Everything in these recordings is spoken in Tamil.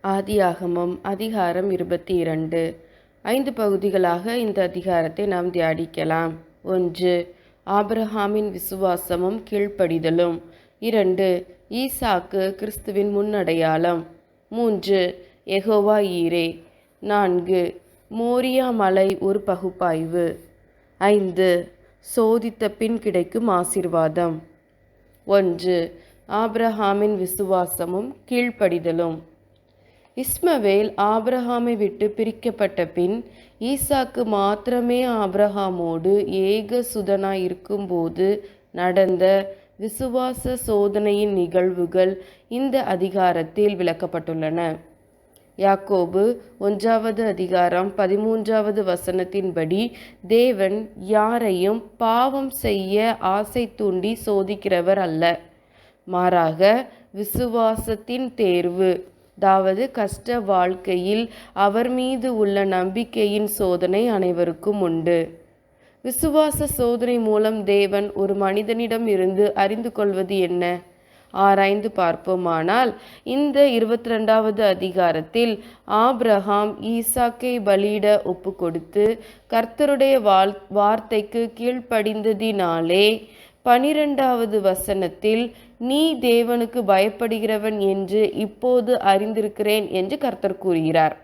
ஆதியாகமம் அதிகாரம் 22. 5 பகுதிகளாக இந்த அதிகாரத்தை நாம் தியானிக்கலாம். 1. ஆபிரகாமின் விசுவாசமும் கீழ்ப்படிதலும். 2. ஈசாக்கு கிறிஸ்துவின் முன்னடையாளம். 3. யெகோவா ஈரே. 4. மோரியா மலை ஒரு பகுப்பாய்வு. 5. சோதித்த பின் கிடைக்கும் ஆசீர்வாதம். 1. ஆபிரகாமின் விசுவாசமும் கீழ்ப்படிதலும். இஸ்மவேல் ஆபிரகாமை விட்டு பிரிக்கப்பட்ட பின் ஈசாக்கு மாத்திரமே ஆபிரகாமோடு ஏக சுதனாய் இருக்கும்போது நடந்த விசுவாச சோதனையின் நிகழ்வுகள் இந்த அதிகாரத்தில் விளக்கப்பட்டுள்ளன. யாக்கோபு 1 அதிகாரம் 13 வசனத்தின்படி தேவன் யாரையும் பாவம் செய்ய ஆசை தூண்டி சோதிக்கிறவர் அல்ல. மாறாக விசுவாசத்தின் தேர்வு, அதாவது கஷ்ட வாழ்க்கையில் அவர் மீது உள்ள நம்பிக்கையின் சோதனை அனைவருக்கும் உண்டு. விசுவாச சோதனை மூலம் தேவன் ஒரு மனிதனிடம் இருந்து அறிந்து கொள்வது என்ன? ஆராய்ந்து பார்ப்போமானால் இந்த 22 அதிகாரத்தில் ஆபிரகாம் ஈசாக்கை பலியிட ஒப்பு கொடுத்து கர்த்தருடைய வார்த்தைக்கு கீழ்ப்படிந்ததினாலே 12வது வசனத்தில் நீ தேவனுக்கு பயப்படுகிறவன் என்று இப்போது அறிந்திருக்கிறேன் என்று கர்த்தர் கூறுகிறார்.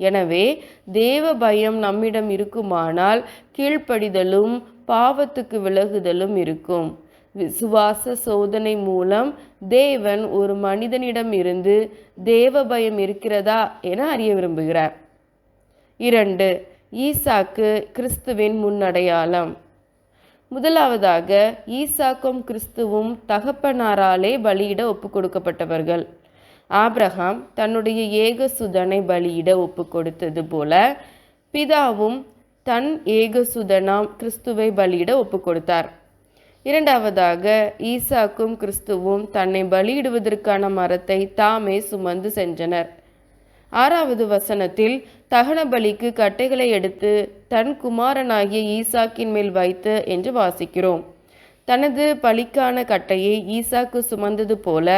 எனவே தேவ பயம் நம்மிடம் இருக்குமானால் கீழ்ப்படிதலும் பாவத்துக்கு விலகுதலும் இருக்கும். விசுவாச சோதனை மூலம் தேவன் ஒரு மனிதனிடம் இருந்து தேவ பயம் இருக்கிறதா என அறிய விரும்புகிறார். 2. ஈசாக்கு கிறிஸ்துவின் முன்னடையாளம். முதலாவதாக ஈசாக்கும் கிறிஸ்துவும் தகப்பனாராலே பலியிட ஒப்பு கொடுக்கப்பட்டவர்கள். ஆபிரகாம் தன்னுடைய ஏகசுதனை பலியிட ஒப்பு கொடுத்தது போல பிதாவும் தன் ஏகசுதனாம் கிறிஸ்துவை பலியிட ஒப்பு கொடுத்தார். இரண்டாவதாக ஈசாக்கும் கிறிஸ்துவும் தன்னை பலியிடுவதற்கான மரத்தை தாமே சுமந்து சென்றனர். 6வது வசனத்தில் தகன பலிக்கு கட்டைகளை எடுத்து தன் குமாரனாகிய ஈசாக்கின் மேல் வைத்து என்று வாசிக்கிறோம். தனது பலிக்கான கட்டையை ஈசாக்கு சுமந்தது போல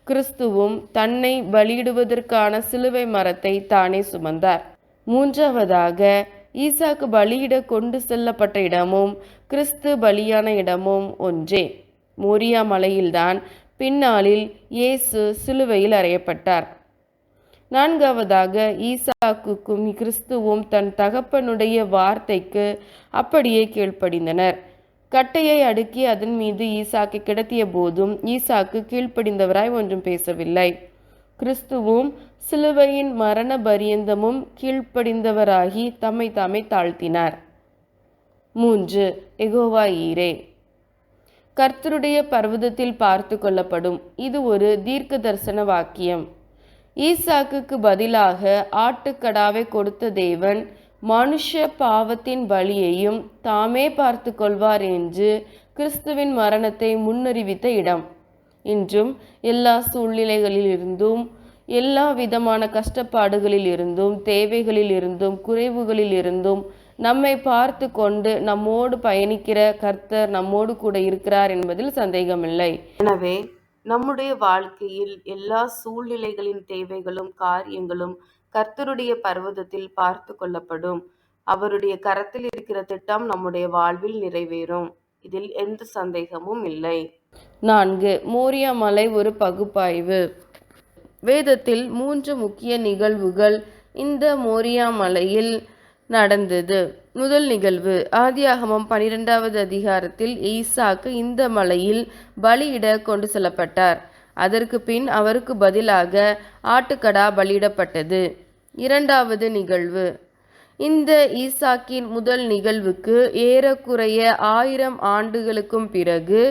கிறிஸ்துவும் தன்னை பலியிடுவதற்கான சிலுவை மரத்தை தானே சுமந்தார். 3வதாக ஈசாக்கு பலியிட கொண்டு செல்லப்பட்ட இடமும் கிறிஸ்து பலியான இடமும் ஒன்றே. மோரியா மலையில்தான் பின்னாளில் இயேசு சிலுவையில் அறையப்பட்டார். 4வதாக ஈசாக்குக்கும் கிறிஸ்துவும் தன் தகப்பனுடைய வார்த்தைக்கு அப்படியே கீழ்ப்படிந்தனர். கட்டையை அடுக்கி அதன் மீது ஈசாக்கு கிடத்திய போதும் ஈசாக்கு கீழ்ப்படிந்தவராய் ஒன்றும் பேசவில்லை. கிறிஸ்துவும் சிலுவையின் மரண பரியந்தமும் கீழ்ப்படிந்தவராகி தம்மை தாமே தாழ்த்தினார். 3. யெகோவா ஈரே. கர்த்தருடைய பர்வதத்தில் பார்த்து கொள்ளப்படும். இது ஒரு தீர்க்க தரிசன வாக்கியம். ஈசாக்குக்கு பதிலாக ஆட்டுக்கடாவை கொடுத்த தேவன் மனுஷ பாவத்தின் பலியையும் தாமே பார்த்து கொள்வார் என்று கிறிஸ்துவின் மரணத்தை முன்னறிவித்த இடம். இன்றும் எல்லா சூழ்நிலைகளிலிருந்தும் எல்லா விதமான கஷ்டப்பாடுகளில் இருந்தும் தேவைகளில் இருந்தும் குறைவுகளில் இருந்தும் நம்மை பார்த்து கொண்டு நம்மோடு பயணிக்கிற கர்த்தர் நம்மோடு கூட இருக்கிறார் என்பதில் சந்தேகமில்லை. எனவே நம்முடைய வாழ்க்கையில் எல்லா சூழ்நிலைகளின் தேவைகளும் காரியங்களும் கர்த்தருடைய பர்வதத்தில் பார்த்து கொள்ளப்படும். அவருடைய கரத்தில் இருக்கிற திட்டம் நம்முடைய வாழ்வில் நிறைவேறும். இதில் எந்த சந்தேகமும் இல்லை. 4. மோரியா மலை ஒரு பகுப்பாய்வு. வேதத்தில் 3 முக்கிய நிகழ்வுகள் இந்த மோரியா மலையில் நடந்தது. முதல் நிகழ்வு ஆதியாகமம் 12வது அதிகாரத்தில் ஈசாக்கு இந்த மலையில் பலியிட கொண்டு செல்லப்பட்டார். அதற்கு பின் அவருக்கு பதிலாக ஆட்டுக்கடா பலியிடப்பட்டது. 2வது நிகழ்வு. இந்த ஈசாக்கின் முதல் நிகழ்வுக்கு ஏறக்குறைய 1000 ஆண்டுகளுக்கும் பிறகு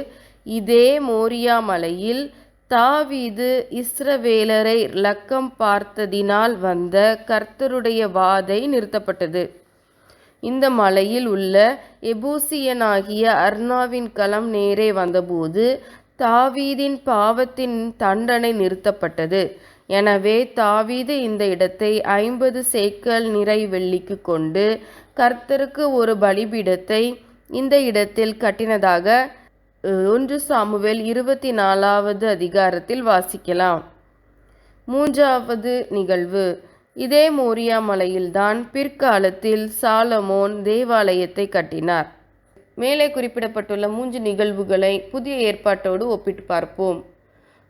இதே மோரியா மலையில் தாவீது இஸ்ரவேலரை லக்கம் பார்த்ததினால் வந்த கர்த்தருடைய வாதை நிறுத்தப்பட்டது. இந்த மலையில் உள்ள எபூசியனாகிய அர்னாவின் களம் நேரே வந்தபோது தாவீதின் பாவத்தின் தண்டனை நிறுத்தப்பட்டது. எனவே தாவீது இந்த இடத்தை 50 சேக்கல் நிறை வெள்ளிக்கு கொண்டு கர்த்தருக்கு ஒரு பலிபீடத்தை இந்த இடத்தில் கட்டினதாக 1 சாமுவேல் 24வது அதிகாரத்தில் வாசிக்கலாம். மூன்றாவது நிகழ்வு. இதே மோரியா மலையில்தான் பிற்காலத்தில் சாலமோன் தேவாலயத்தை கட்டினார். மேலே குறிப்பிடப்பட்டுள்ள 3 நிகழ்வுகளை புதிய ஏற்பாட்டோடு ஒப்பிட்டு பார்ப்போம்.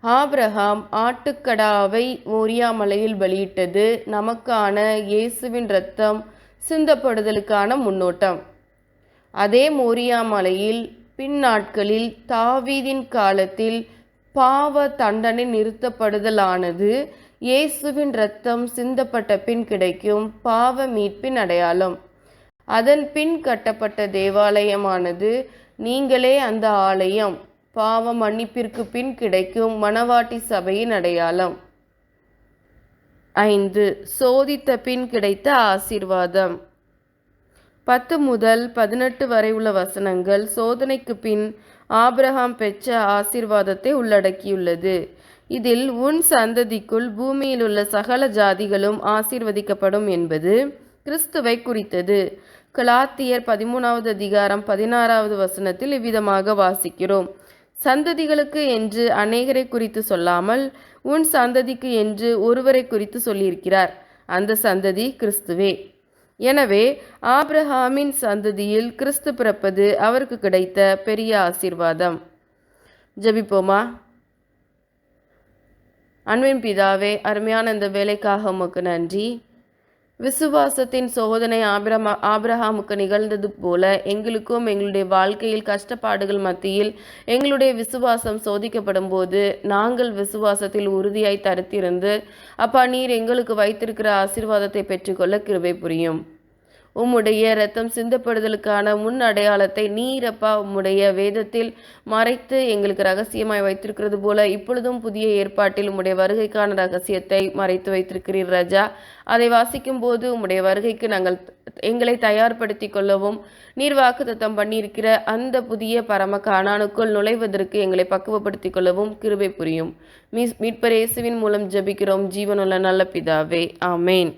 ஆபிரகாம் ஆட்டுக்கடாவை மோரியா மலையில் பலியிட்டது நமக்கான இயேசுவின் இரத்தம் சிந்தப்படுதலுக்கான முன்னோட்டம். அதே மோரியா மலையில் பின்னாட்களில் தாவீதின் காலத்தில் பாவ தண்டனை நிறுத்தப்படுதலானது இயேசுவின் இரத்தம் சிந்தப்பட்ட பின் கிடைக்கும் பாவ மீட்பின் அடையாளம். அதன் பின் கட்டப்பட்ட தேவாலயமானது நீங்களே அந்த ஆலயம், பாவ மன்னிப்பிற்கு பின் கிடைக்கும் மணவாட்டி சபையின் அடையாளம். 5. சோதித்த பின் கிடைத்த ஆசீர்வாதம். 10 முதல் 18 வரை உள்ள வசனங்கள் சோதனைக்கு பின் ஆபிரகாம் பெற்ற ஆசீர்வாதத்தை உள்ளடக்கியுள்ளது. இதில் உன் சந்ததிக்குள் பூமியில் உள்ள சகல ஜாதிகளும் ஆசீர்வதிக்கப்படும் என்பது கிறிஸ்துவை குறித்தது. கலாத்தியர் 13வது அதிகாரம் 16வது வசனத்தில் இவ்விதமாக வாசிக்கிறோம். சந்ததிகளுக்கு என்று அநேகரை குறித்து சொல்லாமல் உன் சந்ததிக்கு என்று ஒருவரை குறித்து சொல்லியிருக்கிறார். அந்த சந்ததி கிறிஸ்துவே. எனவே ஆபிரகாமின் சந்ததியில் கிறிஸ்து பிறப்பது அவருக்கு கிடைத்த பெரிய ஆசீர்வாதம். ஜெபிப்போமா. அன்பின் பிதாவே, அருமையான இந்த வேலைக்காக உமக்கு நன்றி. விசுவாசத்தின் சோதனை ஆபிரகாமுக்கு நிகழ்ந்தது போல எங்களுக்கும் எங்களுடைய வாழ்க்கையில் கஷ்டப்பாடுகள் மத்தியில் எங்களுடைய விசுவாசம் சோதிக்கப்படும் போது நாங்கள் விசுவாசத்தில் உறுதியாய் தரித்திருந்து அப்பா நீர் எங்களுக்கு வைத்திருக்கிற ஆசீர்வாதத்தை பெற்றுக்கொள்ள கிருபை புரியும். உம்முடைய இரத்தம் சிந்தப்படுதலுக்கான முன் அடையாளத்தை நீரப்பா உம்முடைய வேதத்தில் மறைத்து எங்களுக்கு ரகசியமாய் வைத்திருக்கிறது போல இப்பொழுதும் புதிய ஏற்பாட்டில் உம்முடைய வருகைக்கான ரகசியத்தை மறைத்து வைத்திருக்கிறீர் ராஜா. அதை வாசிக்கும் போது உம்முடைய வருகைக்கு நாங்கள் எங்களை தயார்படுத்தி கொள்ளவும் நீர் வாக்குத்தத்தம் பண்ணியிருக்கிற அந்த புதிய பரம கானானுக்குள் நுழைவதற்கு எங்களை பக்குவப்படுத்தி கொள்ளவும் கிருபை புரியும். மீட்பர் இயேசுவின் மூலம் ஜெபிக்கிறோம் ஜீவனுள்ள நல்ல பிதாவே. ஆமேன்.